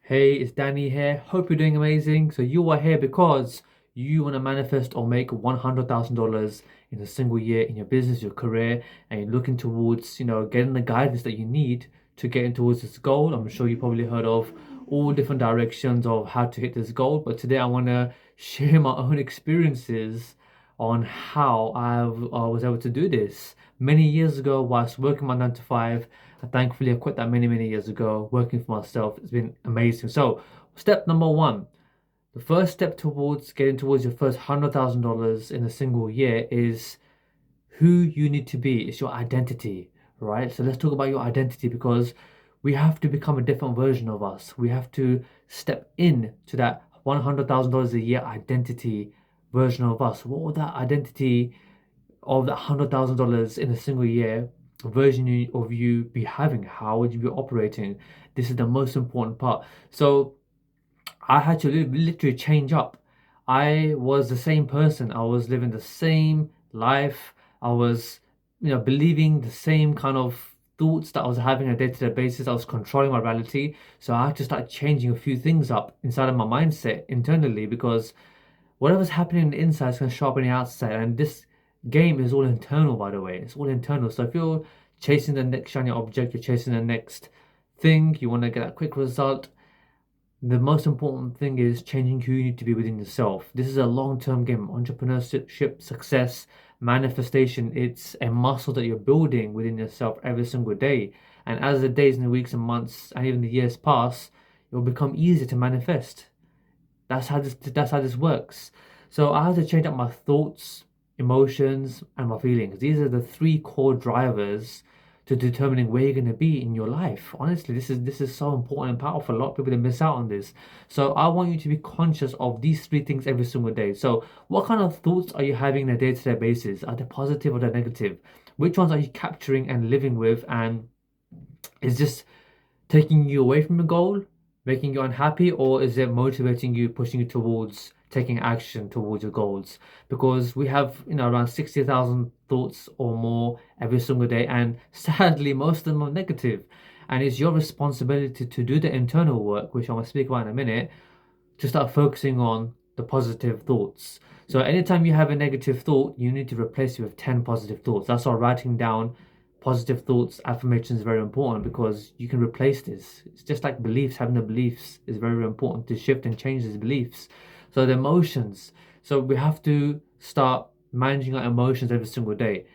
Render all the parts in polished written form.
Hey, it's Danny here. Hope you're doing amazing. So you are here because you want to manifest or make $100,000 in a single year in your business, your career, and you're looking towards, getting the guidance that you need to get towards this goal. I'm sure you probably heard of all different directions of how to hit this goal, but today I want to share my own experiences on how I was able to do this. Many years ago, whilst working my 9 to 5, and thankfully I quit that many years ago, working for myself. It's been amazing. So, step number one, the first step towards getting towards your first $100,000 in a single year is who you need to be. It's your identity, right? So let's talk about your identity because we have to become a different version of us. We have to step in to that $100,000 a year identity version of us. What would that identity of that $100,000 in a single year version of you be having? How would you be operating? This is the most important part. So I had to literally change up. I was the same person. I was living the same life. I was, believing the same kind of thoughts that I was having on a day-to-day basis. I was controlling my reality. So I had to start changing a few things up inside of my mindset internally because whatever's happening on the inside is going to show up on the outside. And this game is all internal, by the way. It's all internal. So if you're chasing the next shiny object, you're chasing the next thing, you want to get a quick result, the most important thing is changing who you need to be within yourself. This is a long-term game. Entrepreneurship, success, manifestation, it's a muscle that you're building within yourself every single day. And as the days and the weeks and months and even the years pass, it will become easier to manifest. That's how this works. So I had to change up my thoughts, emotions, and my feelings. These are the three core drivers to determining where you're going to be in your life. Honestly, this is so important and powerful. A lot of people they miss out on this. So I want you to be conscious of these three things every single day. So what kind of thoughts are you having on a day-to-day basis? Are they positive or they negative? Which ones are you capturing and living with? And is this taking you away from your goal, making you unhappy, or is it motivating you, pushing you towards taking action towards your goals? Because we have, around 60,000 thoughts or more every single day, and sadly, most of them are negative. And it's your responsibility to do the internal work, which I'm going to speak about in a minute, to start focusing on the positive thoughts. So anytime you have a negative thought, you need to replace it with 10 positive thoughts. That's why writing down positive thoughts, affirmations is very important because you can replace this. It's just like beliefs, having the beliefs is very important to shift and change these beliefs. So the emotions. So we have to start managing our emotions every single day.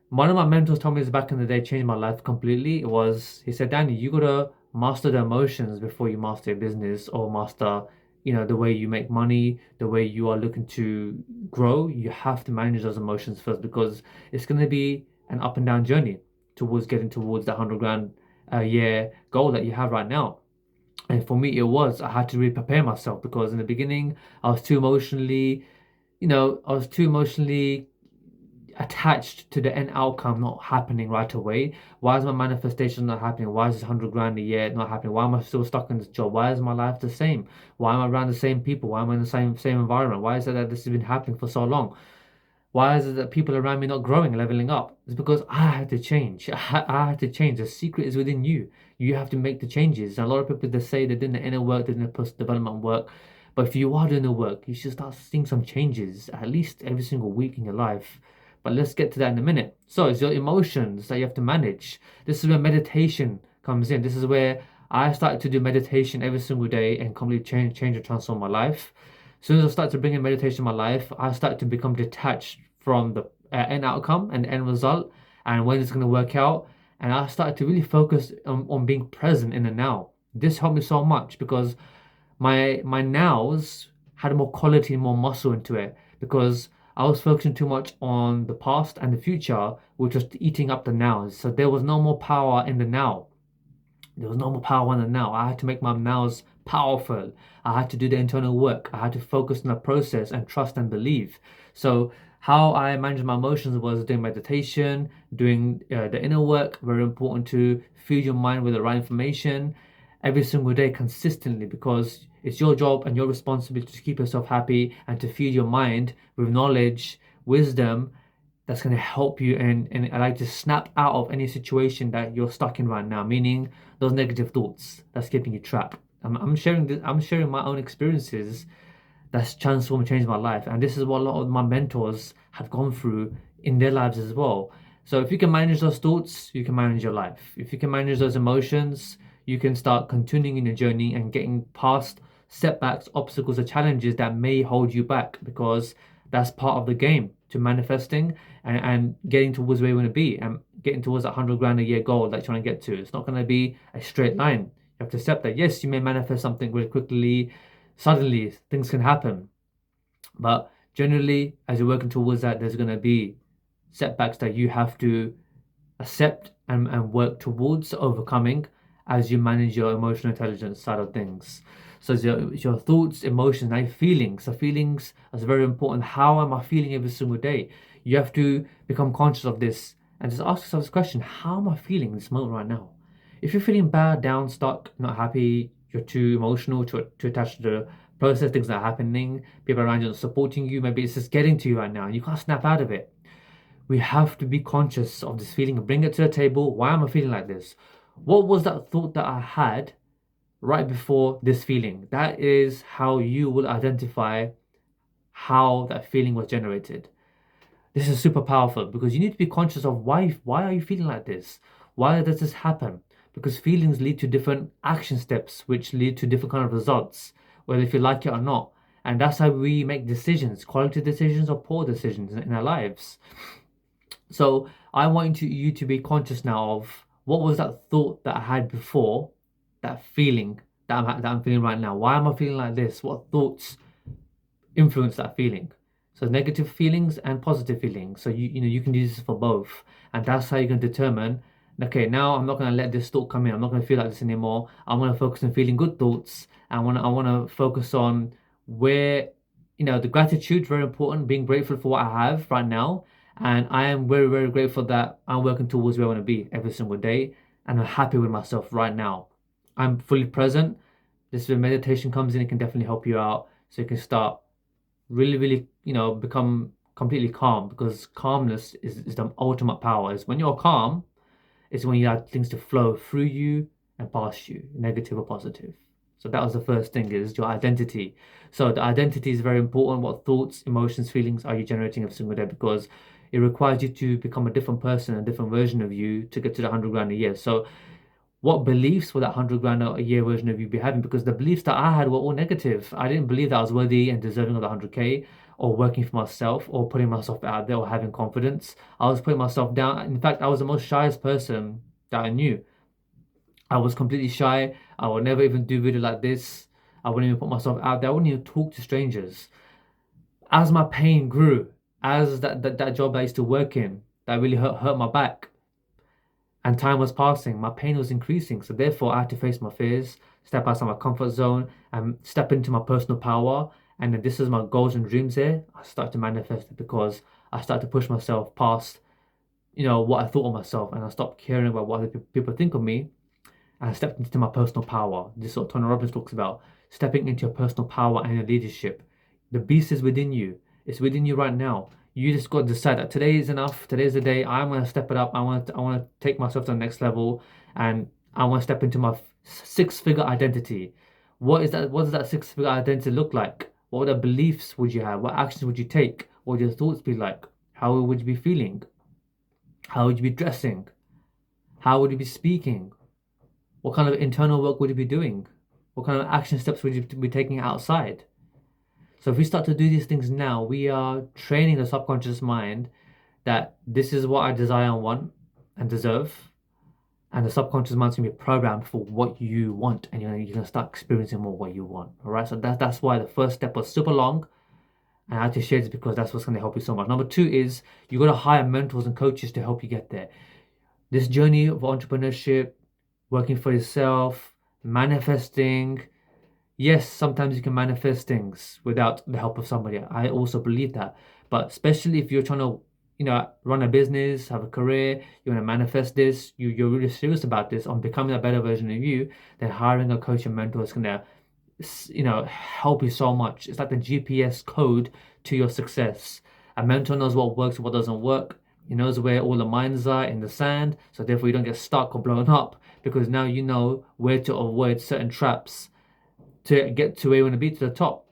One of my mentors told me this back in the day, changed my life completely. It was, he said, Danny, you gotta master the emotions before you master your business or master, the way you make money, the way you are looking to grow. You have to manage those emotions first because it's gonna be an up and down journey towards getting towards that 100 grand a year goal that you have right now. And for me, it was, I had to really prepare myself because in the beginning, I was too emotionally, I was too emotionally attached to the end outcome not happening right away. Why is my manifestation not happening? Why is this 100 grand a year not happening? Why am I still stuck in this job? Why is my life the same? Why am I around the same people? Why am I in the same environment? Why is it that this has been happening for so long? Why is it that people around me not growing, leveling up? It's because I had to change. I had to change. The secret is within you. You have to make the changes. And a lot of people they say they're doing the inner work, they're doing the personal development work. But if you are doing the work, you should start seeing some changes at least every single week in your life. But let's get to that in a minute. So it's your emotions that you have to manage. This is where meditation comes in. This is where I started to do meditation every single day and completely change and transform my life. As soon as I started to bring in meditation in my life, I started to become detached from the end outcome and the end result and when it's going to work out. And I started to really focus on being present in the now. This helped me so much because my nows had more quality and more muscle into it because I was focusing too much on the past and the future, which was eating up the nows. So there was no more power in the now. There was no more power in the now. I had to make my nows powerful. I had to do the internal work. I had to focus on the process and trust and believe. So how I managed my emotions was doing meditation, doing the inner work. Very important to feed your mind with the right information every single day consistently because it's your job and your responsibility to keep yourself happy and to feed your mind with knowledge, wisdom that's going to help you and like to snap out of any situation that you're stuck in right now, meaning those negative thoughts that's keeping you trapped. I'm sharing this, I'm sharing my own experiences that's transformed and changed my life. And this is what a lot of my mentors have gone through in their lives as well. So if you can manage those thoughts, you can manage your life. If you can manage those emotions, you can start continuing in your journey and getting past setbacks, obstacles, or challenges that may hold you back, because that's part of the game to manifesting and getting towards where you want to be and getting towards that 100 grand a year goal that you're trying to get to. It's not going to be a straight line. You have to accept that. Yes, you may manifest something really quickly, suddenly things can happen. But generally, as you're working towards that, there's going to be setbacks that you have to accept and work towards overcoming as you manage your emotional intelligence side of things. So your thoughts, emotions, and feelings. So feelings is very important. How am I feeling every single day? You have to become conscious of this and just ask yourself this question: how am I feeling in this moment right now? If you're feeling bad, down, stuck, not happy, you're too emotional to attach to the process, things that are happening, people around you are supporting you, maybe it's just getting to you right now and you can't snap out of it. We have to be conscious of this feeling and bring it to the table. Why am I feeling like this? What was that thought that I had right before this feeling? That is how you will identify how that feeling was generated. This is super powerful because you need to be conscious of why are you feeling like this? Why does this happen? Because feelings lead to different action steps, which lead to different kind of results, whether if you like it or not. And that's how we make decisions, quality decisions or poor decisions in our lives. So I want you to be conscious now of what was that thought that I had before, that feeling that I'm feeling right now. Why am I feeling like this? What thoughts influence that feeling? So negative feelings and positive feelings. So you can use this for both, and that's how you can determine. Okay, now I'm not going to let this thought come in. I'm not going to feel like this anymore. I'm going to focus on feeling good thoughts. I want to focus on where the gratitude very important. Being grateful for what I have right now, and I am very very grateful that I'm working towards where I want to be every single day, and I'm happy with myself right now. I'm fully present. This is where meditation comes in. It can definitely help you out, so you can start really, become completely calm, because calmness is the ultimate power. Is when you're calm, it's when you have things to flow through you and past you, negative or positive. So that was the first thing, is your identity. So the identity is very important. What thoughts, emotions, feelings are you generating every single day? Because it requires you to become a different person, a different version of you to get to the 100 grand a year. So what beliefs will that 100 grand a year version of you be having? Because the beliefs that I had were all negative. I didn't believe that I was worthy and deserving of the 100K, or working for myself, or putting myself out there, or having confidence. I was putting myself down. In fact, I was the most shyest person that I knew. I was completely shy. I would never even do video like this. I wouldn't even put myself out there. I wouldn't even talk to strangers. As my pain grew, as that job I used to work in, that really hurt my back, and time was passing, my pain was increasing. So therefore, I had to face my fears, step outside my comfort zone, and step into my personal power. And then this is my goals and dreams here. I started to manifest it because I started to push myself past, what I thought of myself, and I stopped caring about what other people think of me, and I stepped into my personal power. This is what Tony Robbins talks about: stepping into your personal power and your leadership. The beast is within you. It's within you right now. You just got to decide that today is enough. Today is the day. I'm gonna step it up. I want to take myself to the next level, and I want to step into my six-figure identity. What is that? What does that six-figure identity look like? What other beliefs would you have? What actions would you take? What would your thoughts be like? How would you be feeling? How would you be dressing? How would you be speaking? What kind of internal work would you be doing? What kind of action steps would you be taking outside? So if we start to do these things now, we are training the subconscious mind that this is what I desire and want and deserve. And the subconscious mind's gonna be programmed for what you want, and you're gonna start experiencing more what you want. All right. So that's why the first step was super long. And I had to share this because that's what's gonna help you so much. Number two is you gotta hire mentors and coaches to help you get there. This journey of entrepreneurship, working for yourself, manifesting. Yes, sometimes you can manifest things without the help of somebody. I also believe that. But especially if you're trying to, run a business, have a career, you want to manifest this, you're really serious about this, on becoming a better version of you, then hiring a coach and mentor is gonna, help you so much. It's like the GPS code to your success. A mentor knows what works, what doesn't work. He knows where all the mines are in the sand, so therefore you don't get stuck or blown up, because now you know where to avoid certain traps to get to where you want to be, to the top.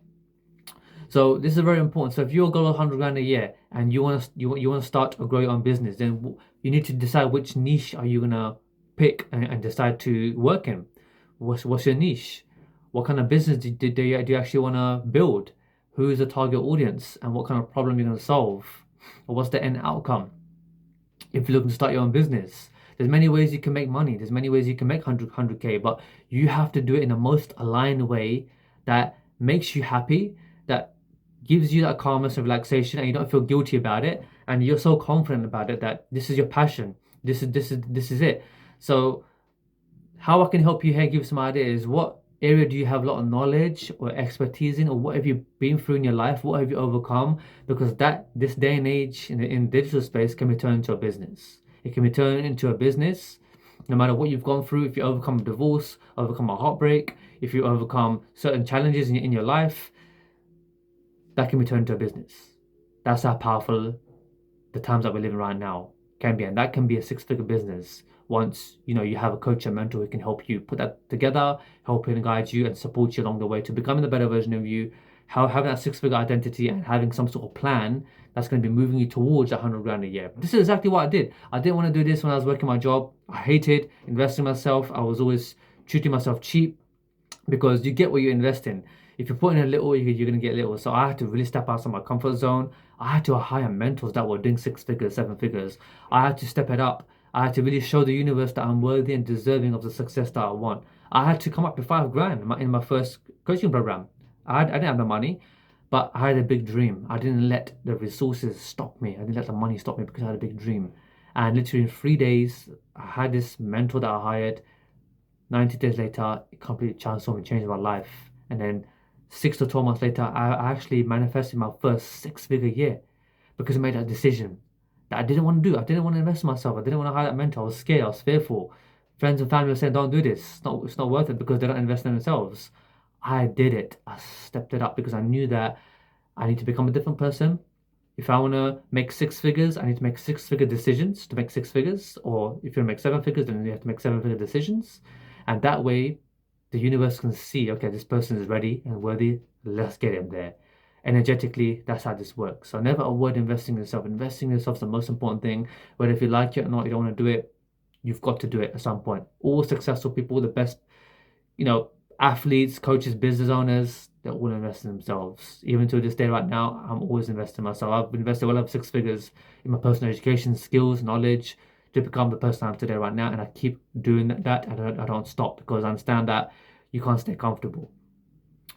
So this is very important. So if your goal is 100 grand a year and you want to start or grow your own business, then you need to decide which niche are you gonna pick and decide to work in. What's your niche? What kind of business do you actually want to build? Who is the target audience and what kind of problem you're going to solve? Or what's the end outcome? If you're looking to start your own business, there's many ways you can make money. There's many ways you can make 100K, but you have to do it in the most aligned way that makes you happy, that gives you that calmness and relaxation, and you don't feel guilty about it, and you're so confident about it that this is your passion. This is it. So how I can help you here, give some ideas. What area do you have a lot of knowledge or expertise in, or what have you been through in your life? What have you overcome? Because that this day and age in digital space can be turned into a business. It can be turned into a business no matter what you've gone through. If you overcome a divorce, overcome a heartbreak, if you overcome certain challenges in your life, that can be turned into a business. That's how powerful the times that we're living right now can be, and that can be a six-figure business once you have a coach and mentor who can help you put that together, help and guide you and support you along the way to becoming the better version of you, having that six-figure identity and having some sort of plan that's going to be moving you towards 100 grand a year. This is exactly what I did. I didn't want to do this when I was working my job. I hated investing in myself. I was always treating myself cheap, because you get what you invest in. If you're putting a little, you're going to get little. So I had to really step outside my comfort zone. I had to hire mentors that were doing 6 figures, 7 figures. I had to step it up. I had to really show the universe that I'm worthy and deserving of the success that I want. I had to come up with 5 grand in my first coaching program. I didn't have the money, but I had a big dream. I didn't let the resources stop me. I didn't let the money stop me because I had a big dream. And literally in 3 days, I had this mentor that I hired. 90 days later, it completely transformed and changed my life. And then 6 to 12 months later, I actually manifested my first 6-figure year because I made that decision that I didn't want to do. I didn't want to invest in myself. I didn't want to hire that mentor. I was scared. I was fearful. Friends and family were saying, don't do this. It's not worth it because they don't invest in themselves. I did it. I stepped it up because I knew that I need to become a different person. If I want to make 6 figures, I need to make 6-figure decisions to make 6 figures. Or if you want to make 7 figures, then you have to make 7-figure decisions. And that way, the universe can see, okay, this person is ready and worthy. Let's get him there. Energetically, that's how this works. So never avoid investing in yourself. Investing in yourself is the most important thing. Whether if you like it or not, you don't want to do it, you've got to do it at some point. All successful people, the best, athletes, coaches, business owners, they're all invest in themselves. Even to this day right now, I'm always investing in myself. I've invested well over 6 figures in my personal education, skills, knowledge, to become the person I am today right now. And I keep doing that. I don't stop because I understand that you can't stay comfortable.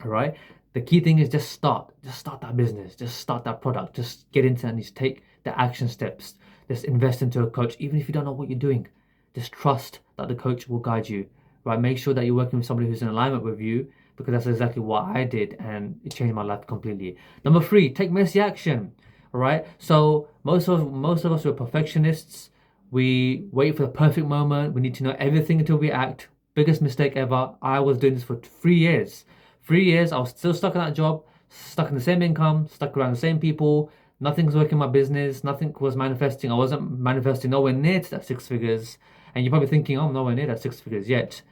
All right. The key thing is just start that business, just start that product, just get into it and just take the action steps. Just invest into a coach, even if you don't know what you're doing. Just trust that the coach will guide you, right? Make sure that you're working with somebody who's in alignment with you, because that's exactly what I did and it changed my life completely. Number 3, take messy action. All right. So most of us are perfectionists. We wait for the perfect moment. We need to know everything until we act. Biggest mistake ever. I was doing this for 3 years. 3 years, I was still stuck in that job, stuck in the same income, stuck around the same people. Nothing's working in my business. Nothing was manifesting. I wasn't manifesting nowhere near to that 6 figures. And you're probably thinking, oh, I'm nowhere near that 6 figures yet.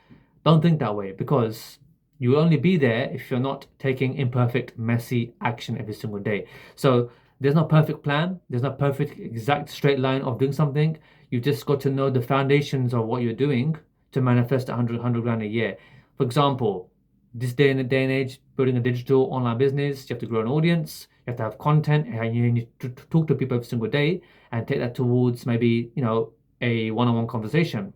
Don't think that way, because you will only be there if you're not taking imperfect, messy action every single day. So there's no perfect plan. There's no perfect, exact straight line of doing something. You just got to know the foundations of what you're doing to manifest 100 grand a year. For example, this day and age, building a digital online business, you have to grow an audience, you have to have content, and you need to talk to people every single day and take that towards maybe, a one-on-one conversation.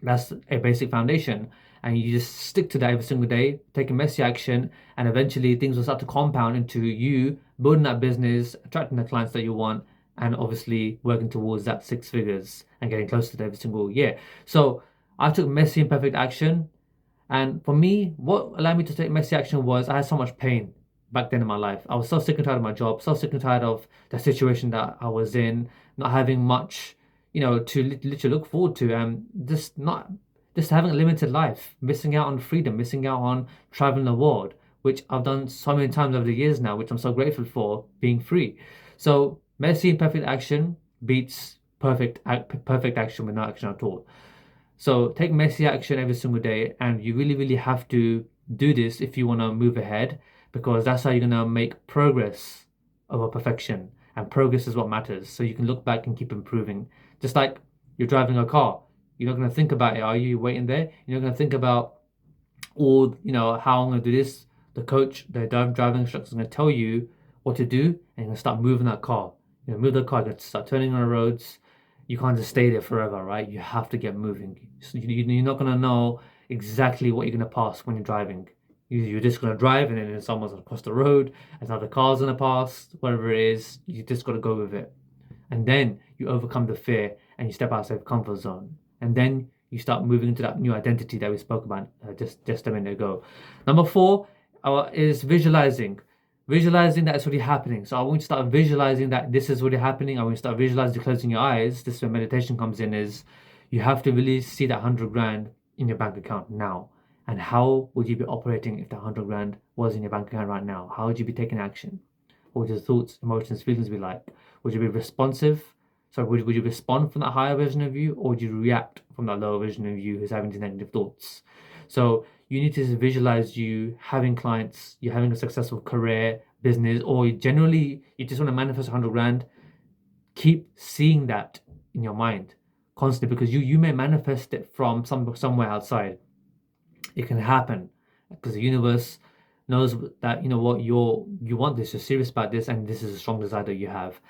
That's a basic foundation. And you just stick to that every single day, taking messy action, and eventually things will start to compound into you building that business, attracting the clients that you want, and obviously working towards that 6 figures and getting closer to that every single year. So I took messy and perfect action. And for me, what allowed me to take messy action was I had so much pain back then in my life. I was so sick and tired of my job, so sick and tired of the situation that I was in, not having much, to literally look forward to, and just having a limited life, missing out on freedom, missing out on traveling the world, which I've done so many times over the years now, which I'm so grateful for, being free. So messy and perfect action beats perfect action with no action at all. So take messy action every single day, and you really, really have to do this if you want to move ahead, because that's how you're going to make progress over perfection. And progress is what matters. So you can look back and keep improving. Just like you're driving a car, you're not going to think about it. Are you waiting there? You're not going to think about all, how I'm going to do this. The coach, the driving instructor is going to tell you what to do, and you're going to start moving that car. Move the car, you're going to start turning on the roads. You can't just stay there forever, right? You have to get moving. So you're not going to know exactly what you're going to pass when you're driving. You're just going to drive, and then someone's going to cross the road, and another car's going to pass, whatever it is. You just got to go with it. And then you overcome the fear and you step outside the comfort zone. And then you start moving into that new identity that we spoke about just a minute ago. Number 4 is visualizing. Visualizing that it's already happening. So I want you to start visualizing that this is already happening. I want you to start visualizing closing your eyes. This is where meditation comes in, is you have to really see that 100 grand in your bank account now. And how would you be operating if that 100 grand was in your bank account right now? How would you be taking action? What would your thoughts, emotions, feelings be like? Would you be responsive? So would you respond from that higher version of you, or would you react from that lower version of you who's having these negative thoughts? So you need to visualize you having clients, you're having a successful career, business, or generally you just want to manifest 100 grand. Keep seeing that in your mind constantly, because you may manifest it from somewhere outside. It can happen because the universe knows that you want this, you're serious about this, and this is a strong desire that you have.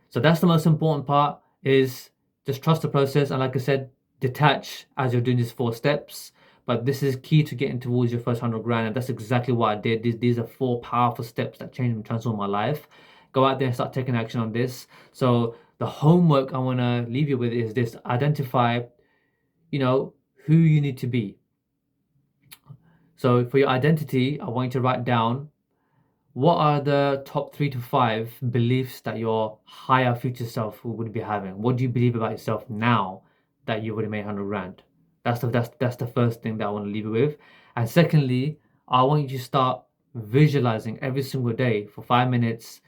So that's the most important part, is just trust the process. And like I said, detach as you're doing these 4 steps. But this is key to getting towards your first 100 grand. And that's exactly what I did. These are 4 powerful steps that changed and transformed my life. Go out there and start taking action on this. So the homework I want to leave you with is this: identify, who you need to be. So for your identity, I want you to write down, what are the top 3 to 5 beliefs that your higher future self would be having? What do you believe about yourself now that you would have made 100 grand? That's the first thing that I want to leave you with. And secondly, I want you to start visualizing every single day for 5 minutes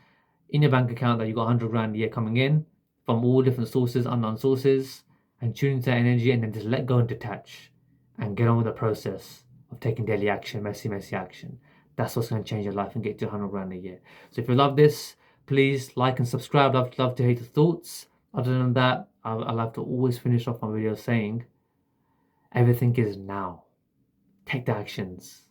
in your bank account that you got 100 grand a year coming in from all different sources, unknown sources, and tune into that energy, and then just let go and detach and get on with the process of taking daily action, messy action. That's what's going to change your life and get you 100 grand a year. So if you love this, please like and subscribe. I'd love to hear your thoughts. Other than that, I love to always finish off my video saying, everything is now. Take the actions.